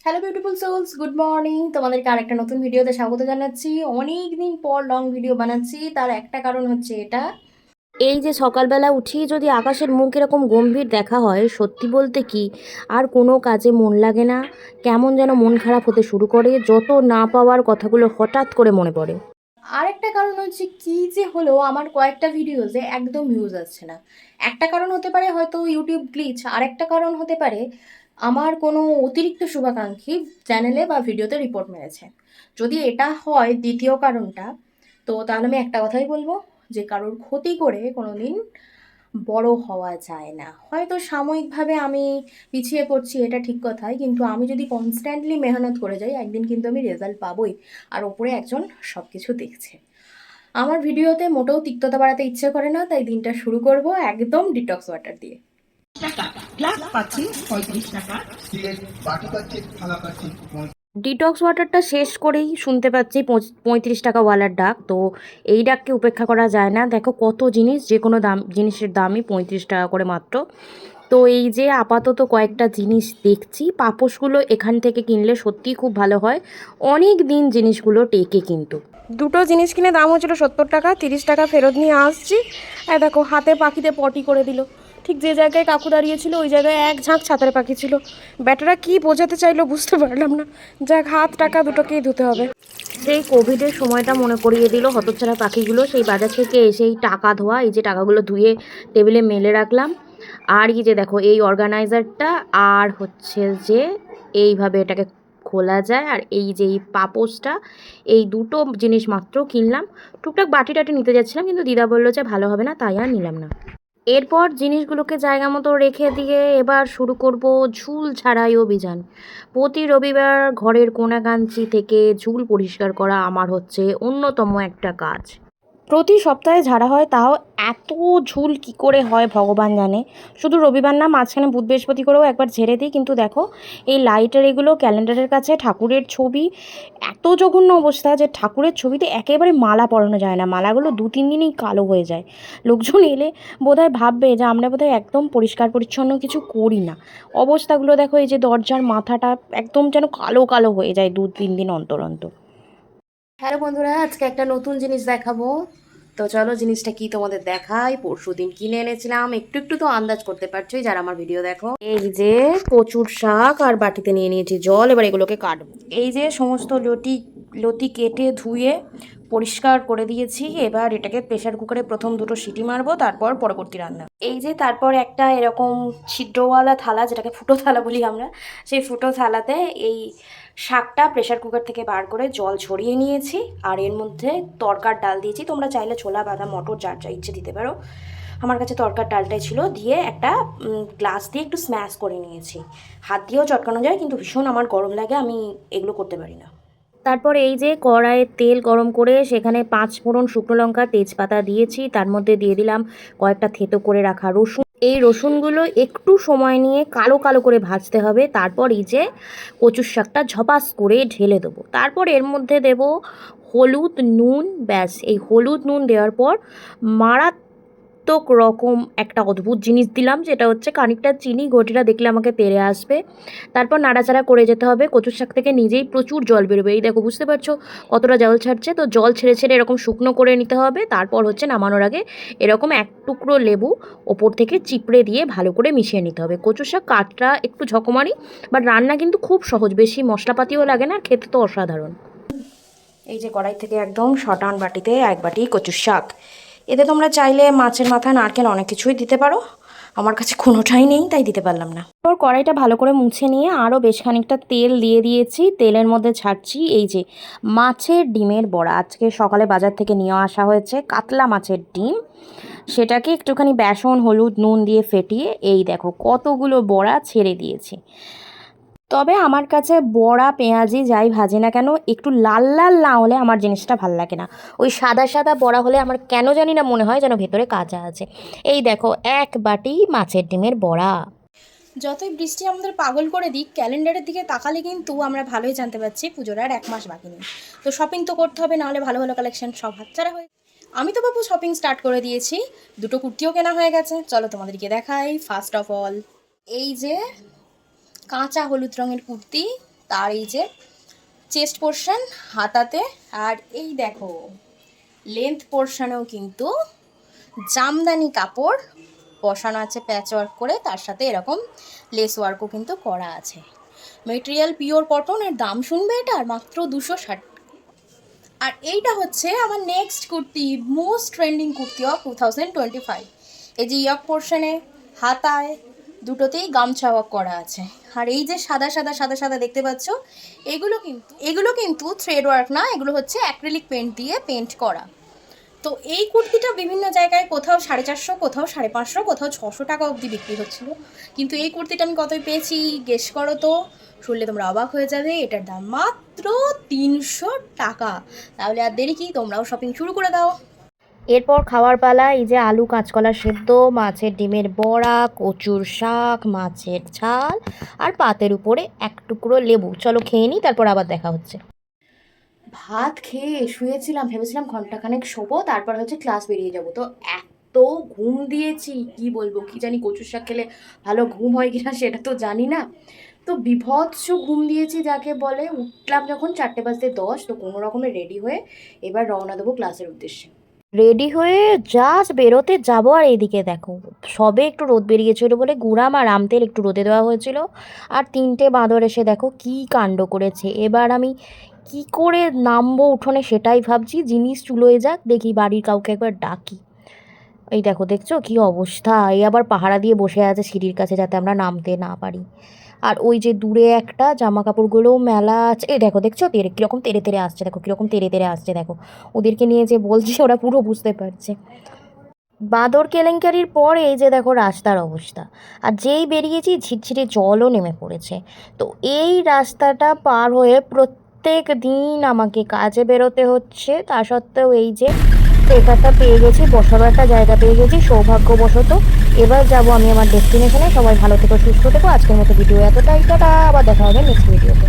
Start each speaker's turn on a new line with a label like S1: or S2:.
S1: Hello beautiful souls, good morning. তোমাদেরকে আরেকটা নতুন ভিডিওতে স্বাগত জানাচ্ছি। অনেক দিন পর লং ভিডিও বানাচ্ছি, তার একটা কারণ হচ্ছে এটা। এই যে সকালবেলা উঠি যদি আকাশের মুখ এরকম গম্ভীর দেখা হয়, সত্যি বলতে কি আর কোনো কাজে মন লাগে না। কেমন যেন মন খারাপ হতে শুরু করে, যত না পাওয়ার কথাগুলো হঠাৎ করে মনে পড়ে। আরেকটা কারণ হচ্ছে কি যে হলো, আমার কয়েকটা ভিডিওতে একদম ভিউজ আসছে না। একটা কারণ হতে পারে হয়তো ইউটিউব গ্লিচ, আরেকটা কারণ হতে পারে আমার কোনো অতিরিক্ত শুভাকাঙ্ক্ষী চ্যানেলে বা ভিডিওতে রিপোর্ট মেরেছে। যদি এটা হয় দ্বিতীয় কারণটা, তো তাহলে আমি একটা কথাই বলবো, যে কারোর ক্ষতি করে কোনো দিন বড় হওয়া যায় না। হয়তো সাময়িকভাবে আমি পিছিয়ে পড়ছি, এটা ঠিক কথাই, কিন্তু আমি যদি কনস্ট্যান্টলি মেহনত করে যাই, একদিন কিন্তু আমি রেজাল্ট পাবোই। আর ওপরে একজন সব কিছু দেখছে। আমার ভিডিওতে মোটেও তিক্ততা বাড়াতে ইচ্ছে করে না, তাই দিনটা শুরু করব একদম ডিটক্স ওয়াটার দিয়ে।
S2: টাকা গ্লাস পাচ্ছি 35 টাকা, স্টিলের বাটি পাচ্ছি, থালা পাচ্ছি।
S1: ডিটক্স ওয়াটারটা শেষ করেই শুনতে পাচ্ছি 35 টাকাওয়ালার ডাক। তো এই ডাককে উপেক্ষা করা যায় না। দেখো কত জিনিস, যে কোনো জিনিসের দামই 35 টাকা করে মাত্র। তো এই যে আপাতত কয়েকটা জিনিস দেখছি, পাপোশগুলো এখান থেকে কিনলে সত্যিই খুব ভালো হয়। অনেক দিন জিনিসগুলো টেকে কিন্তু। দুটো জিনিস কিনে দাম হচ্ছিল 70 টাকা, 30 টাকা ফেরত নিয়ে আসছি। আর দেখো হাতে পাখিতে পটি করে দিল। ঠিক যে জায়গায় কাকু দাঁড়িয়েছিল ওই জায়গায় এক ঝাঁক ছাতারে পাখি ছিল। ব্যাটারা কি বোঝাতে চাইলো বুঝতে পারলাম না। যাক, হাত টাকা দুটোকেই ধুতে হবে। সেই কোভিডের সময়টা মনে করিয়ে দিল হতচ্ছাড়া পাখিগুলো। সেই বাজার থেকে এসেই টাকা ধোয়া, এই যে টাকাগুলো ধুয়ে টেবিলে মেলে রাখলাম। আর এই যে দেখো এই অর্গানাইজারটা, আর হচ্ছে যে এইভাবে এটাকে খোলা যায়, আর এই যে এই পাপোশটা, এই দুটো জিনিস মাত্র কিনলাম। টুকটাক বাটি টাটি নিতে যাচ্ছিলাম, কিন্তু দিদা বললো যে ভালো হবে না, তাই আর নিলাম না। এরপর জিনিসগুলোকে জায়গা মতো রেখে দিয়ে এবার শুরু করব ঝুল ছাড়াই অভিযান। প্রতি রবিবার ঘরের কোণাকাঞ্চি থেকে ঝুল পরিষ্কার করা আমার হচ্ছে অন্যতম একটা কাজ। প্রতি সপ্তাহে ঝাড়া হয়, তাও এত ঝুল কি করে হয় ভগবান জানে। শুধু রবিবার না, মাঝখানে বুধ বৃহস্পতি করেও একবার ঝেড়ে দিই। কিন্তু দেখো এই লাইটের এগুলো, ক্যালেন্ডারের কাছে ঠাকুরের ছবি, এত জঘন্য অবস্থা যে ঠাকুরের ছবিতে একেবারে মালা পরানো যায় না। মালাগুলো 2-3 দিনেই কালো হয়ে যায়। লোকজন এলে বোধহয় ভাববে যে আমরা বোধহয় একদম পরিষ্কার পরিচ্ছন্ন কিছু করি না। অবস্থাগুলো দেখো, এই যে দরজার মাথাটা একদম যেন কালো কালো হয়ে যায় 2-3 দিন অন্তর অন্তর। হ্যালো বন্ধুরা, আজকে একটা নতুন জিনিস দেখাবো। তো চলো জিনিসটা কি তোমাদের দেখাই। পরশুদিন কিনে এনেছিলাম, একটু একটু তো আন্দাজ করতে পারছোই যারা আমার ভিডিও দেখো। এই যে কচুর শাক, আর বাটিতে নিয়ে নিয়েছি জল। এবার এগুলোকে কাটবো। এই যে সমস্ত লতি লতি কেটে ধুয়ে পরিষ্কার করে দিয়েছি। এবার এটাকে প্রেসার কুকারে প্রথম দুটো সিটি মারবো, তারপর পরবর্তী রান্না। এই যে তারপর একটা এরকম ছিদ্রওয়ালা থালা, যেটাকে ফুটো থালা বলি আমরা, সেই ফুটো থালাতে এই শাকটা প্রেসার কুকার থেকে বার করে জল ঝরিয়ে নিয়েছি। আর এর মধ্যে তরকার ডাল দিয়েছি। তোমরা চাইলে ছোলা, বাদাম, মটর যার যা ইচ্ছে দিতে পারো। আমার কাছে তরকার ডালটাই ছিল। দিয়ে একটা গ্লাস দিয়ে একটু স্ম্যাশ করে নিয়েছি। হাত দিয়েও চটকানো যায়, কিন্তু ভীষণ আমার গরম লাগে, আমি এগুলো করতে পারি না। তারপর এই যে কড়াইয়ে তেল গরম করে সেখানে 5 ফোড়ন, শুকনো লঙ্কা, তেজপাতা দিয়েছি। তার মধ্যে দিয়ে দিলাম কয়েকটা থেতো করে রাখা রসুন। এই রসুনগুলো একটু সময় নিয়ে কালো কালো করে ভাজতে হবে। তারপর এই যে কচুর শাকটা ঝপাস করে ঢেলে দেবো। তারপর এর মধ্যে দেব হলুদ, নুন। ব্যাস, এই হলুদ নুন দেওয়ার পর মারাত্মক রকম একটা অদ্ভুত জিনিস দিলাম, যেটা হচ্ছে খানিকটা চিনি। ঘটিটা দেখলে আমাকে তেড়ে আসবে। তারপর নাড়াচাড়া করে যেতে হবে। কচুর শাক থেকে নিজেই প্রচুর জল বেরোবে, এই দেখো বুঝতে পারছো কতটা জল ছাড়ছে। তো জল ছেড়ে ছেড়ে এরকম শুকনো করে নিতে হবে। তারপর হচ্ছে নামানোর আগে এরকম এক টুকরো লেবু ওপর থেকে চিপড়ে দিয়ে ভালো করে মিশিয়ে নিতে হবে। কচুর শাক কাটটা একটু ঝকমারি, বাট রান্না কিন্তু খুব সহজ, বেশি মশলাপাতিও লাগে না, আর খেতে তো অসাধারণ। এই যে কড়াই থেকে একদম শটান বাটিতে এক বাটি কচুর শাক। এতে তোমরা চাইলে মাছের মাথা, নারকেল অনেক কিছুই দিতে পারো। আমার কাছে কোনোটাই নেই, তাই দিতে পারলাম না। তারপর কড়াইটা ভালো করে মুছে নিয়ে আরও বেশ খানিকটা তেল দিয়ে দিয়েছি। তেলের মধ্যে ছাড়ছি এই যে মাছের ডিমের বড়া। আজকে সকালে বাজার থেকে নিয়ে আসা হয়েছে কাতলা মাছের ডিম। সেটাকে একটুখানি বেসন, হলুদ, নুন দিয়ে ফেটিয়ে এই দেখো কতগুলো বড়া ছেড়ে দিয়েছি। তবে আমার কাছে বড়া, পেঁয়াজি যাই ভাজি না কেন, একটু লাল লাল না হলে আমার জিনিসটা ভাল লাগে না। ওই সাদা সাদা বড়া হলে আমার কেন জানি না মনে হয় যেন ভেতরে কাঁচা আছে। এই দেখো এক বাটি মাছের ডিমের বড়া। যতই বৃষ্টি আমাদের পাগল করে দিক, ক্যালেন্ডারের দিকে তাকালে কিন্তু আমরা ভালোই জানতে পারছি পুজোর আর 1 মাস বাকি নেই। তো শপিং তো করতে হবে, নাহলে ভালো ভালো কালেকশন সব হাতছাড়া হয়ে। আমি তো বাবু শপিং স্টার্ট করে দিয়েছি। দুটো কুর্তিও কেনা হয়ে গেছে, চলো তোমাদেরকে দেখাই। ফার্স্ট অফ অল এই যে কাঁচা হলুদ রঙের কুর্তি, তার এই যে চেস্ট পোর্শন হাতাতে, আর এই দেখো লেন্থ পোর্শনেও কিন্তু জামদানি কাপড় বসানো আছে প্যাচ ওয়ার্ক করে, তার সাথে এরকম লেস ওয়ার্কও কিন্তু করা আছে। মেটেরিয়াল পিওর কটন, আর দাম শুনবে এটার মাত্র 260। আর এইটা হচ্ছে আমার next kurti, most trending kurti of 2025। এই যে ইয়ক পোর্শনে হাতায় দুটোতেই গামছা ওয়ার্ক করা আছে। আর এই যে সাদা সাদা সাদা সাদা দেখতে পাচ্ছ, এগুলো কিন্তু থ্রেড ওয়ার্ক না, এগুলো হচ্ছে অ্যাক্রিলিক পেন্ট দিয়ে পেন্ট করা। তো এই কুর্তিটা বিভিন্ন জায়গায় কোথাও 450, কোথাও 550, কোথাও 600 টাকা অবধি বিক্রি হচ্ছিল, কিন্তু এই কুর্তিটা আমি কতই পেয়েছি গেস করো তো? শুনলে তোমরা অবাক হয়ে যাবে, এটার দাম মাত্র 300 টাকা। তাহলে আর দেরি কি, তোমরাও শপিং শুরু করে দাও। এরপর খাওয়ার পালা। এই যে আলু কাঁচকলা সেদ্ধ, মাছের ডিমের বড়া, কচুর শাক, মাছের ঝাল, আর পাতের উপরে এক টুকরো লেবু। চলো খেয়ে নিই, তারপর আবার দেখা হচ্ছে। ভাত খেয়ে শুয়েছিলাম, ভেবেছিলাম ঘন্টাখানেক শোবো, তারপর হচ্ছে ক্লাস বেরিয়ে যাব। তো এত ঘুম দিয়েছি কি বলবো, কি জানি কচুর শাক খেলে ভালো ঘুম হয় কিনা সেটা তো জানি না। তো বিভৎস ঘুম দিয়েছি যাকে বলে। উঠলাম যখন 4:10, তো কোনো রকমে রেডি হয়ে এবার রওনা দেবো ক্লাসের উদ্দেশ্যে। রেডি হয়ে জাস্ট বেরোতে যাবো, আর এইদিকে দেখো সবে একটু রোদ বেরিয়েছিল বলে গুড়াম আর আমতেল একটু রোদে দেওয়া হয়েছিল, আর 3টে বাঁদর এসে দেখো কি কাণ্ড করেছে। এবার আমি কি করে নামবো উঠোনে সেটাই ভাবছি। জিনিস চুলোয় যাক, দেখি বাড়ির কাউকে একবার ডাকি। এই দেখো দেখছো কি অবস্থা, এই আবার পাহারা দিয়ে বসে আছে সিঁড়ির কাছে যাতে আমরা নামতে না পারি। আর ওই যে দূরে একটা জামা কাপড়গুলোও মেলা আছে, এই দেখো দেখছো কীরকম তেড়ে তেড়ে আসছে, দেখো কীরকম তেড়ে তেড়ে আসছে, দেখো ওদেরকে নিয়ে যে বলছি ওরা পুরো বুঝতে পারছে। বাঁদর কেলেঙ্কারির পর এই যে দেখো রাস্তার অবস্থা, আর যেই বেরিয়েছি ঝিরঝিরে জলও নেমে পড়েছে। তো এই রাস্তাটা পার হয়ে প্রত্যেক দিন আমাকে কাজে বেরোতে হচ্ছে, তা সত্ত্বেও এই যে ট্রেকারটা পেয়ে গেছি, বসারও একটা জায়গা পেয়ে গেছি সৌভাগ্যবশত। এবার যাব আমি আমার ডেস্টিনেশনে। সবাই ভালো থেকো, সুস্থ থেকো। আজকের মতো ভিডিও এতটাই, টাটা, আবার দেখা হবে নেক্সট ভিডিওতে।